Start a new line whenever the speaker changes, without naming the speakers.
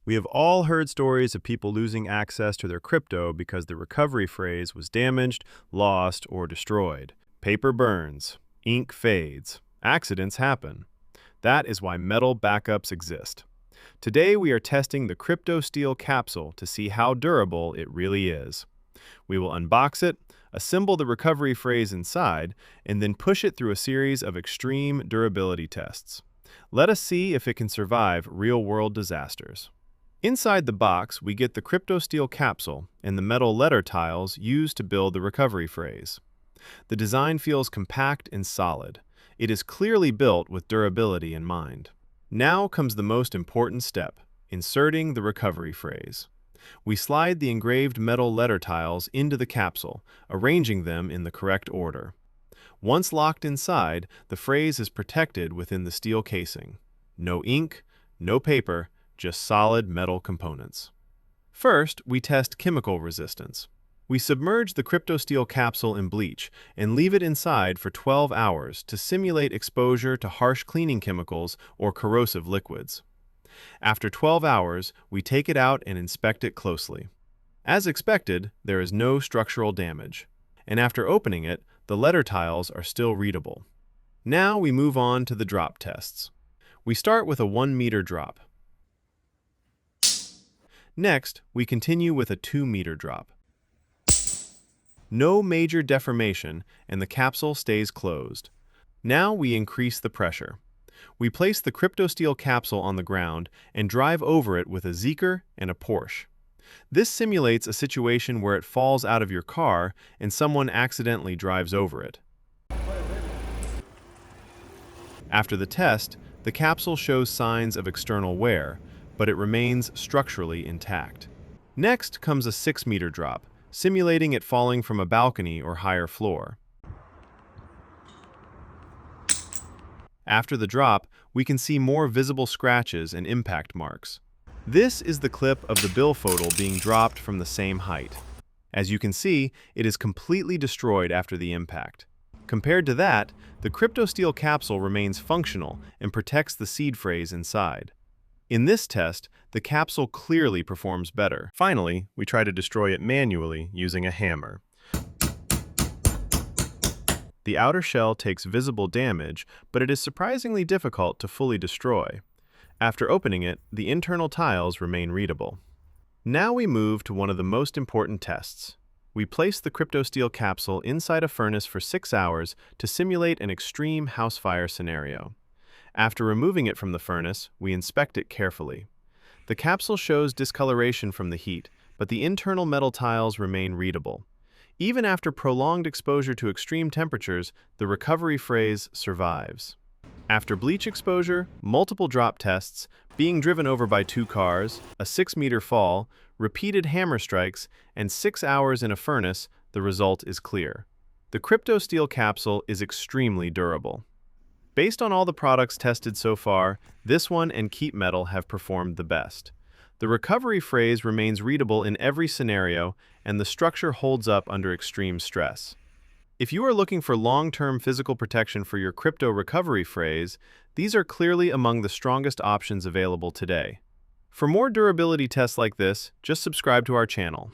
We have all heard stories of people losing access to their crypto because the recovery phrase was damaged, lost, or destroyed. Paper burns, ink fades, accidents happen. That is why metal backups exist. Today we are testing the Cryptosteel Capsule to see how durable it really is. We will unbox it, assemble the recovery phrase inside, and then push it through a series of extreme durability tests. Let us see if it can survive real-world disasters. Inside the box, we get the Cryptosteel Capsule and the metal letter tiles used to build the recovery phrase. The design feels compact and solid. It is clearly built with durability in mind. Now comes the most important step, inserting the recovery phrase. We slide the engraved metal letter tiles into the capsule, arranging them in the correct order. Once locked inside, the phrase is protected within the steel casing. No ink, no paper, just solid metal components. First, we test chemical resistance. We submerge the Cryptosteel capsule in bleach and leave it inside for 12 hours to simulate exposure to harsh cleaning chemicals or corrosive liquids. After 12 hours, we take it out and inspect it closely. As expected, there is no structural damage, and after opening it, the letter tiles are still readable. Now we move on to the drop tests. We start with a 1-meter drop. Next, we continue with a 2-meter drop. No major deformation, and the capsule stays closed. Now we increase the pressure. We place the Cryptosteel capsule on the ground and drive over it with a Zeekr and a Porsche. This simulates a situation where it falls out of your car and someone accidentally drives over it. After the test, the capsule shows signs of external wear, but it remains structurally intact. Next comes a 6-meter drop, simulating it falling from a balcony or higher floor. After the drop, we can see more visible scratches and impact marks. This is the clip of the billfold being dropped from the same height. As you can see, it is completely destroyed after the impact. Compared to that, the Cryptosteel capsule remains functional and protects the seed phrase inside. In this test, the capsule clearly performs better. Finally, we try to destroy it manually using a hammer. The outer shell takes visible damage, but it is surprisingly difficult to fully destroy. After opening it, the internal tiles remain readable. Now we move to one of the most important tests. We place the Cryptosteel capsule inside a furnace for 6 hours to simulate an extreme house fire scenario. After removing it from the furnace, we inspect it carefully. The capsule shows discoloration from the heat, but the internal metal tiles remain readable. Even after prolonged exposure to extreme temperatures, the recovery phrase survives. After bleach exposure, multiple drop tests, being driven over by 2 cars, a 6-meter fall, repeated hammer strikes, and 6 hours in a furnace, the result is clear. The Cryptosteel capsule is extremely durable. Based on all the products tested so far, this one and Keep Metal have performed the best. The recovery phrase remains readable in every scenario, and the structure holds up under extreme stress. If you are looking for long-term physical protection for your crypto recovery phrase, these are clearly among the strongest options available today. For more durability tests like this, just subscribe to our channel.